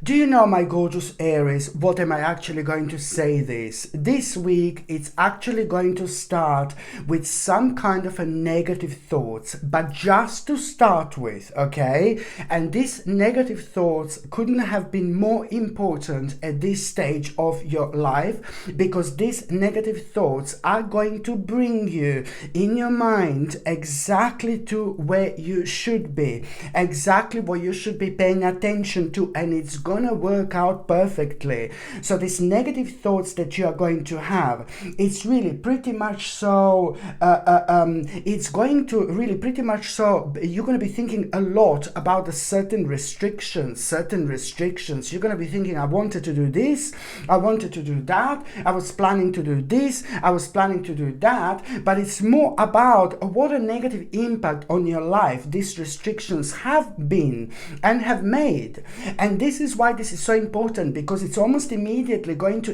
Do you know, my gorgeous Aries, what am I actually going to say this? This week, it's actually going to start with some kind of a negative thoughts, but just to start with, okay? And these negative thoughts couldn't have been more important at this stage of your life, because these negative thoughts are going to bring you in your mind exactly to where you should be, exactly what you should be paying attention to, and it's gonna work out perfectly. So these negative thoughts that you are going to have, it's really pretty much so it's going to really pretty much so you're going to be thinking a lot about the certain restrictions. You're going to be thinking, I wanted to do this, I wanted to do that, I was planning to do this, I was planning to do that, but it's more about what a negative impact on your life these restrictions have been and have made. And this is why this is so important, because it's almost immediately going to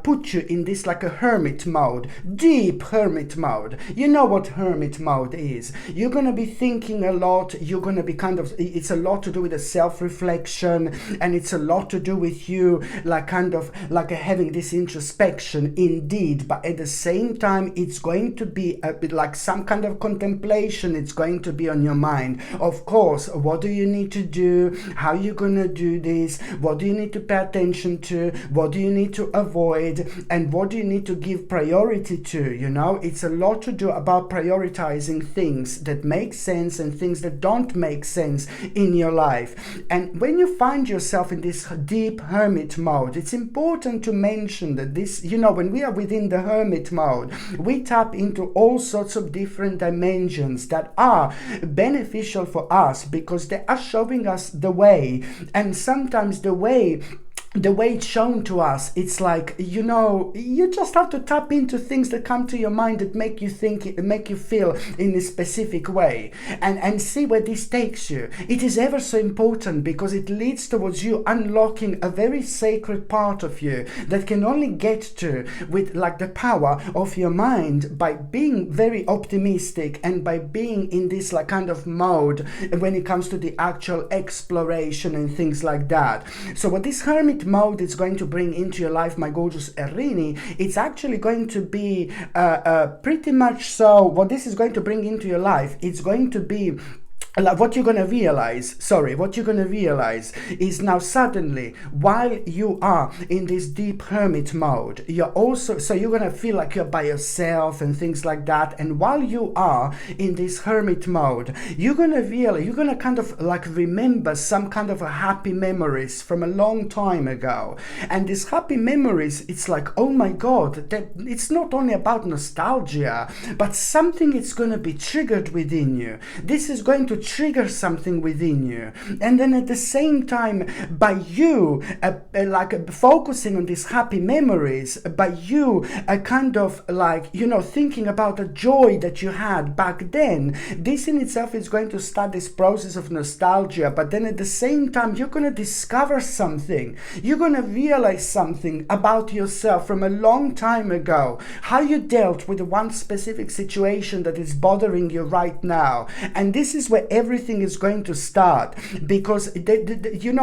put you in this like a hermit mode, deep hermit mode. You know what hermit mode is. You're going to be thinking a lot, you're going to be it's a lot to do with the self-reflection, and it's a lot to do with you having this introspection indeed, but at the same time it's going to be a bit like some kind of contemplation. It's going to be on your mind. Of course, what do you need to do, how are you going to do this, what do you need to pay attention to, what do you need to avoid, and what do you need to give priority to. You know, it's a lot to do about prioritizing things that make sense and things that don't make sense in your life. And when you find yourself in this deep hermit mode, it's important to mention that this, you know, when we are within the hermit mode, we tap into all sorts of different dimensions that are beneficial for us, because they are showing us the way. And sometimes the way it's shown to us, it's like, you know, you just have to tap into things that come to your mind that make you think, make you feel in a specific way, and see where this takes you. It is ever so important, because it leads towards you unlocking a very sacred part of you that can only get to with like the power of your mind, by being very optimistic and by being in this like kind of mode when it comes to the actual exploration and things like that. So what this hermit mode is going to bring into your life, my gorgeous Erini, it's actually going to be pretty much so, what this is going to bring into your life, it's going to be what you're going to realize is now suddenly, while you are in this deep hermit mode, you're going to feel like you're by yourself and things like that. And while you are in this hermit mode, you're going to kind of like remember some kind of a happy memories from a long time ago. And these happy memories, it's like, oh my God, that it's not only about nostalgia, but something is going to be triggered within you. This is going to trigger something within you, and then at the same time, by you focusing on these happy memories, by you kind of like, you know, thinking about the joy that you had back then, this in itself is going to start this process of nostalgia. But then at the same time, you're going to discover something, you're going to realize something about yourself from a long time ago, how you dealt with one specific situation that is bothering you right now. And this is where everything is going to start, because you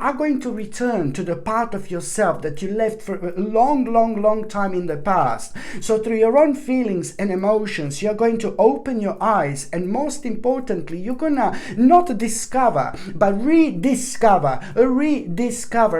are going to return to the part of yourself that you left for a long time in the past. So through your own feelings and emotions, you're going to open your eyes, and most importantly, you're gonna not discover but rediscover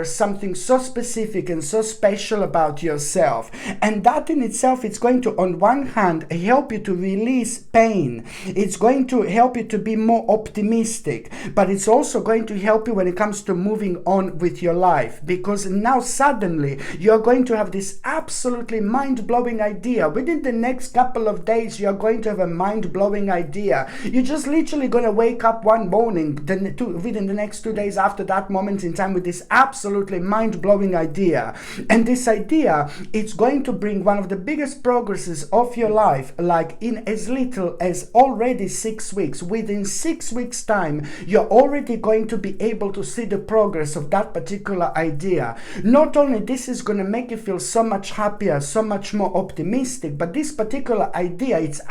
something so specific and so special about yourself. And that in itself, it's going to, on one hand, help you to release pain. It's going to help you to be more optimistic, but it's also going to help you when it comes to moving on with your life, because now suddenly you're going to have this absolutely mind-blowing idea. Within the next couple of days, you're going to have a mind-blowing idea. You're just literally going to wake up one morning within the next 2 days after that moment in time with this absolutely mind-blowing idea. And this idea, it's going to bring one of the biggest progresses of your life, like in as little as already 6 weeks, within 6 weeks time, you're already going to be able to see the progress of that particular idea. Not only this is going to make you feel so much happier, so much more optimistic, but this particular idea, it's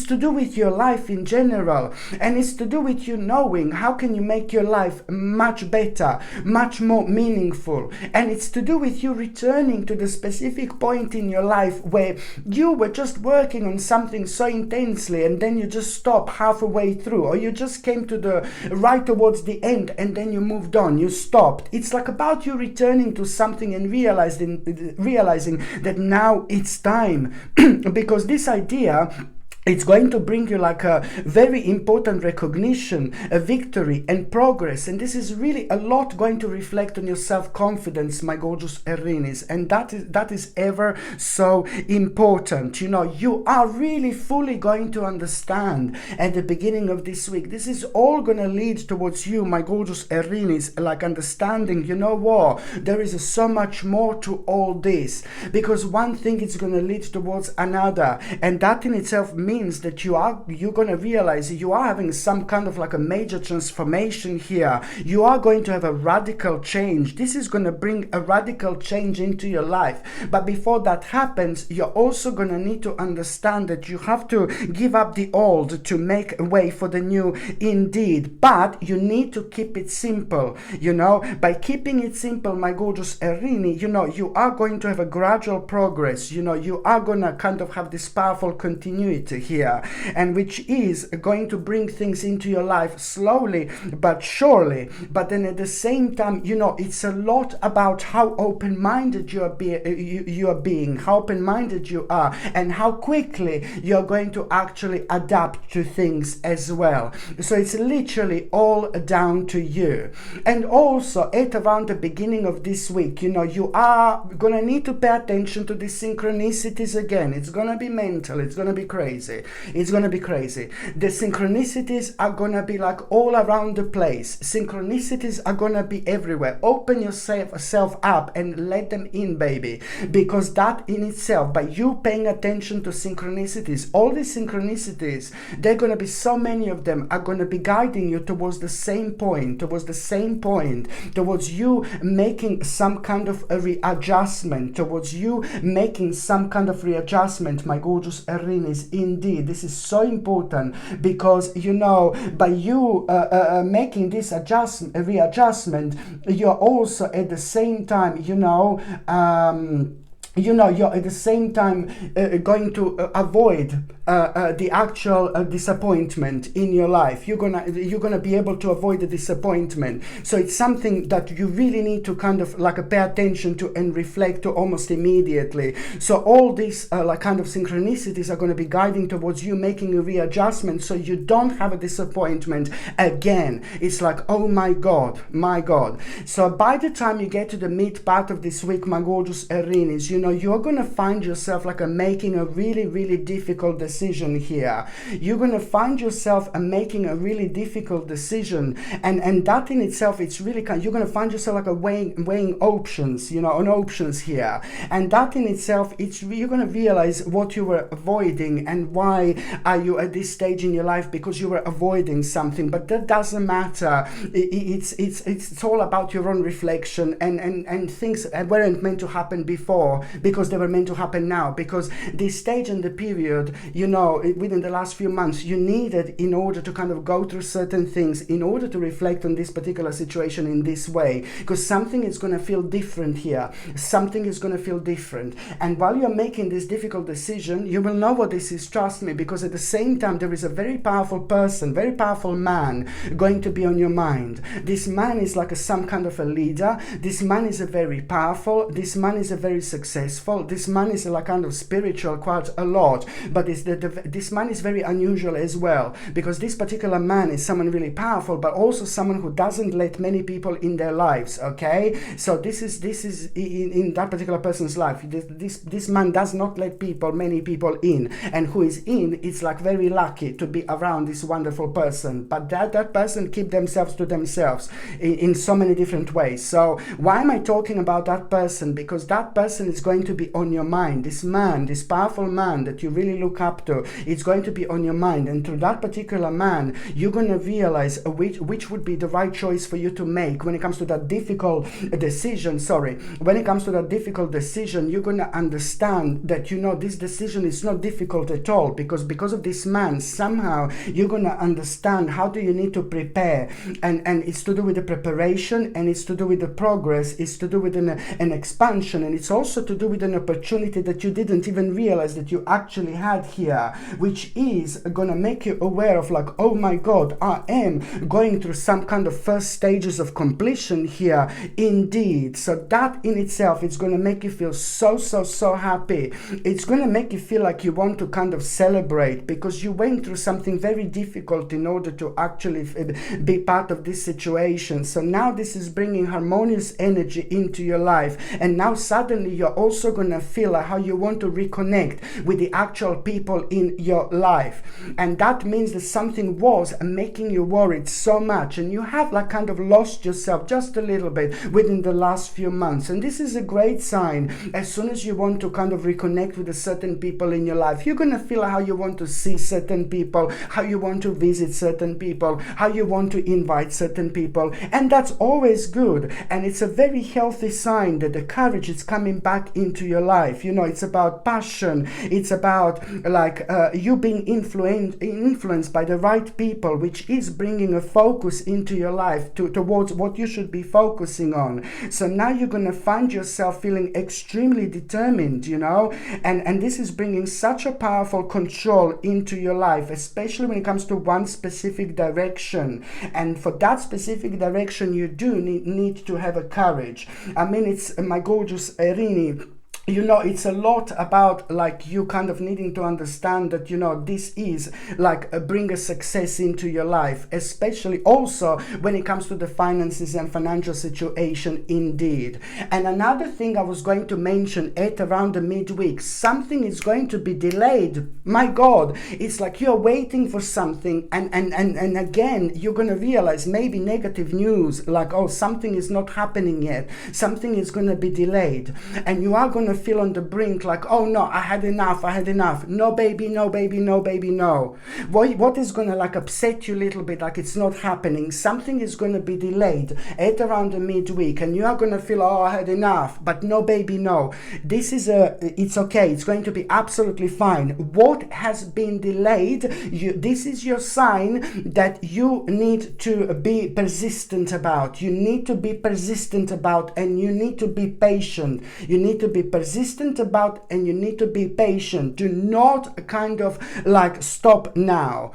to do with your life in general, and it's to do with you knowing how can you make your life much better, much more meaningful. And it's to do with you returning to the specific point in your life where you were just working on something so intensely and then you just stopped halfway through, or you just came to the right towards the end and then you moved on, you stopped. It's like about you returning to something and realizing that now it's time. Because this idea, it's going to bring you like a very important recognition, a victory and progress. And this is really a lot going to reflect on your self-confidence, my gorgeous Aries. And that is ever so important. You know, you are really fully going to understand at the beginning of this week. This is all going to lead towards you, my gorgeous Aries, like understanding, you know what, there is so much more to all this. Because one thing is going to lead towards another. And that in itself means that you're going to realize you are having some kind of like a major transformation here. You are going to have a radical change. This is going to bring a radical change into your life. But before that happens, you're also going to need to understand that you have to give up the old to make way for the new indeed. But you need to keep it simple. You know, by keeping it simple, my gorgeous Aries, you know, you are going to have a gradual progress. You know, you are going to kind of have this powerful continuity here, and which is going to bring things into your life slowly but surely. But then at the same time, you know, it's a lot about how open-minded you are being, how open-minded you are, and how quickly you're going to actually adapt to things as well. So it's literally all down to you. And also at around the beginning of this week, you know, you are gonna need to pay attention to the synchronicities again. It's gonna be mental, it's gonna be crazy. It's going to be crazy. The synchronicities are going to be like all around the place. Synchronicities are going to be everywhere. Open yourself up and let them in, baby. Because that in itself, by you paying attention to synchronicities, all these synchronicities, there are going to be so many of them, are going to be guiding you towards the same point, towards you making some kind of a readjustment, my gorgeous Aries. Indeed, this is so important, because you know, by you making this readjustment, you're also at the same time, you're at the same time going to avoid the actual disappointment in your life. You're gonna be able to avoid the disappointment. So it's something that you really need to kind of like pay attention to and reflect to almost immediately. So all these like kind of synchronicities are going to be guiding towards you making a readjustment, so you don't have a disappointment again. It's like, oh my God. So by the time you get to the mid part of this week, my gorgeous Aries, you know, you're going to find yourself like making a really, really difficult decision here. You're going to find yourself making a really difficult decision, and that in itself, it's really you're going to find yourself like weighing options, on options here, and that in itself, you're going to realize what you were avoiding and why are you at this stage in your life, because you were avoiding something. But that doesn't matter. It's all about your own reflection, and things weren't meant to happen before because they were meant to happen now, because this stage in the period, within the last few months, you needed in order to kind of go through certain things, in order to reflect on this particular situation in this way, because something is going to feel different here. Something is going to feel different. And while you're making this difficult decision, you will know what this is, trust me, because at the same time, there is a very powerful person, very powerful man going to be on your mind. This man is like some kind of a leader. This man is a very powerful. This man is a very successful. This man is like kind of spiritual quite a lot. But this man is very unusual as well, because this particular man is someone really powerful, but also someone who doesn't let many people in their lives. Okay, so this is in that particular person's life. This man does not let many people in, and who is in, it's like very lucky to be around this wonderful person. But that person keep themselves to themselves in so many different ways. So why am I talking about that person? Because that person is going going to be on your mind. This man, this powerful man that you really look up to, it's going to be on your mind. And through that particular man, you're going to realize which would be the right choice for you to make when it comes to that difficult decision. When it comes to that difficult decision, you're going to understand that, this decision is not difficult at all, because of this man, somehow you're going to understand how do you need to prepare. And it's to do with the preparation, and it's to do with the progress, it's to do with an expansion, and it's also to do with an opportunity that you didn't even realize that you actually had here, which is going to make you aware of like, oh my God, I am going through some kind of first stages of completion here indeed. So that in itself is going to make you feel so happy. It's going to make you feel like you want to kind of celebrate, because you went through something very difficult in order to actually be part of this situation. So now this is bringing harmonious energy into your life, and now suddenly you're also going to feel like how you want to reconnect with the actual people in your life. And that means that something was making you worried so much, and you have like kind of lost yourself just a little bit within the last few months. And this is a great sign. As soon as you want to kind of reconnect with a certain people in your life, you're going to feel how you want to see certain people, how you want to visit certain people, how you want to invite certain people. And that's always good. And it's a very healthy sign that the courage is coming back into your life. It's about passion. It's about like you being influenced by the right people, which is bringing a focus into your life towards what you should be focusing on. So now you're going to find yourself feeling extremely determined, and this is bringing such a powerful control into your life, especially when it comes to one specific direction. And for that specific direction, you do need to have a courage. I mean, it's my gorgeous Irini. It's a lot about like you kind of needing to understand that, this is like bring a success into your life, especially also when it comes to the finances and financial situation indeed. And another thing I was going to mention at around the midweek, something is going to be delayed. My God, it's like you're waiting for something, and again, you're going to realize maybe negative news, like, oh, something is not happening yet. Something is going to be delayed, and you are going to feel on the brink like, oh no, I had enough. No baby, no. What is going to like upset you a little bit, like it's not happening. Something is going to be delayed at around the midweek, and you are going to feel, oh, I had enough, but no baby, no. It's okay. It's going to be absolutely fine. What has been delayed, this is your sign that you need to be persistent about. You need to be persistent about, and you need to be patient. You need to be persistent about, and you need to be patient. Do not kind of like stop now.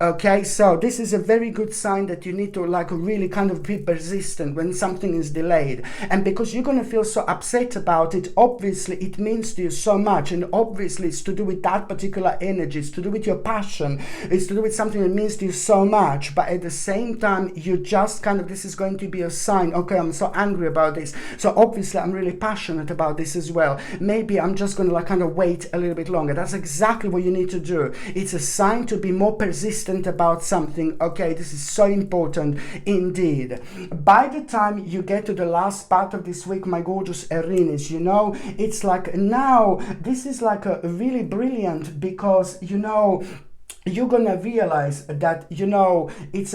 Okay, so this is a very good sign that you need to like really kind of be persistent when something is delayed. And because you're going to feel so upset about it, obviously it means to you so much, and obviously it's to do with that particular energy, it's to do with your passion, it's to do with something that means to you so much. But at the same time, you just kind of, this is going to be a sign, okay, I'm so angry about this, so obviously I'm really passionate about this as well. Maybe I'm just going to like kind of wait a little bit longer. That's exactly what you need to do. It's a sign to be more persistent about something. Okay, this is so important indeed. By the time you get to the last part of this week, my gorgeous Aries, it's like now this is like a really brilliant, because you're gonna realize that it's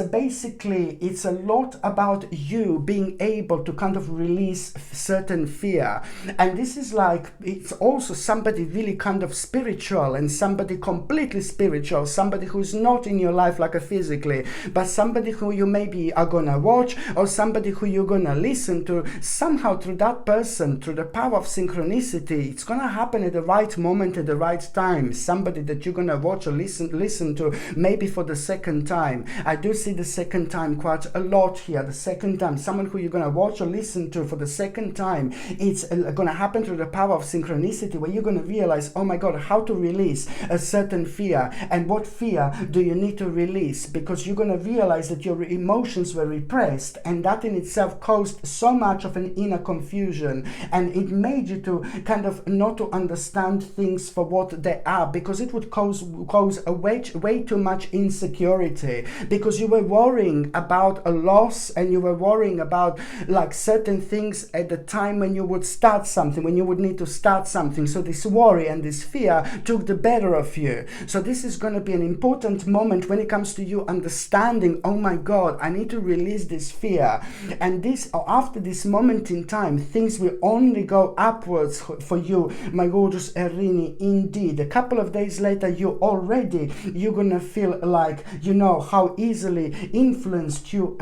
a lot about you being able to kind of release certain fear. And this is like, it's also somebody really kind of spiritual, and somebody completely spiritual, somebody who's not in your life like a physically, but somebody who you maybe are gonna watch, or somebody who you're gonna listen to. Somehow through that person, through the power of synchronicity, it's gonna happen at the right moment, at the right time. Somebody that you're gonna watch or listen to maybe for the second time. I do see the second time quite a lot here. The second time, someone who you're going to watch or listen to for the second time, it's going to happen through the power of synchronicity, where you're going to realize, oh my God, how to release a certain fear, and what fear do you need to release, because you're going to realize that your emotions were repressed, and that in itself caused so much of an inner confusion, and it made you to kind of not to understand things for what they are, because it would cause a way way too much insecurity, because you were worrying about a loss, and you were worrying about like certain things at the time when you would start something, when you would need to start something. So this worry and this fear took the better of you. So this is going to be an important moment when it comes to you understanding, oh my God, I need to release this fear. And this, after this moment in time, things will only go upwards for you, my gorgeous Erini. Indeed, a couple of days later, you're gonna feel like, you know, how easily influenced you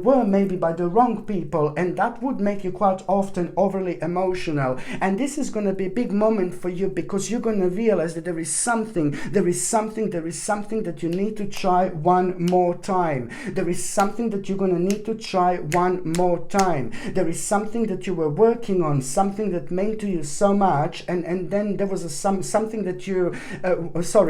were maybe by the wrong people, and that would make you quite often overly emotional. And this is going to be a big moment for you, because you're going to realize that there is something that you need to try one more time. There is something that you're going to need to try one more time. There is something that you were working on, something that meant to you so much, and then there was something that you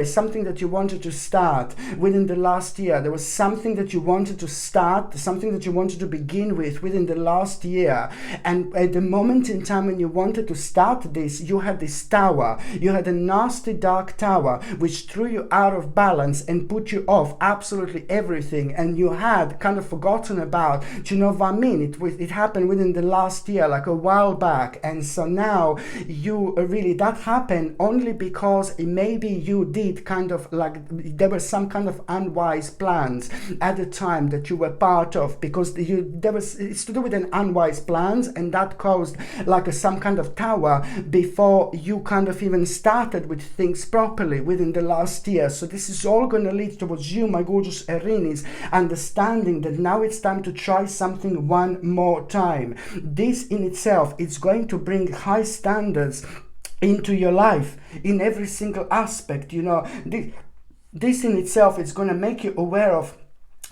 something that you wanted to start within the last year. There was something that you wanted to start, something that you wanted to begin with within the last year. And at the moment in time when you wanted to start this, you had this tower. You had a nasty dark tower which threw you out of balance and put you off absolutely everything. And you had kind of forgotten about, do you know what I mean? It happened within the last year, like a while back. And so now you really, that happened only because maybe you did kind of like, there were some kind of unwise plans at the time that you were part of, because it's to do with an unwise plans, and that caused like some kind of tower before you kind of even started with things properly within the last year. So this is all going to lead towards you, my gorgeous Erinis, understanding that now it's time to try something one more time. This in itself, it's going to bring high standards into your life in every single aspect. You know, this in itself, it's going to make you aware of,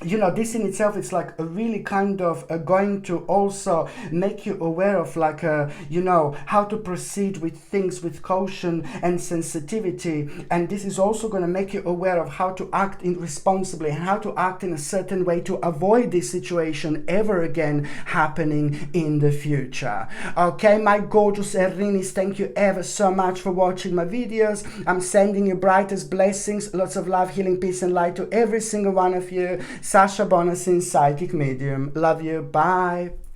you know, this in itself, it's like a really kind of going to also make you aware of like, you know, how to proceed with things with caution and sensitivity. And this is also going to make you aware of how to act responsibly, and how to act in a certain way to avoid this situation ever again happening in the future. Okay, my gorgeous Erinis, thank you ever so much for watching my videos. I'm sending you brightest blessings, lots of love, healing, peace and light to every single one of you. Sasha Bonasin, Psychic Medium. Love you. Bye.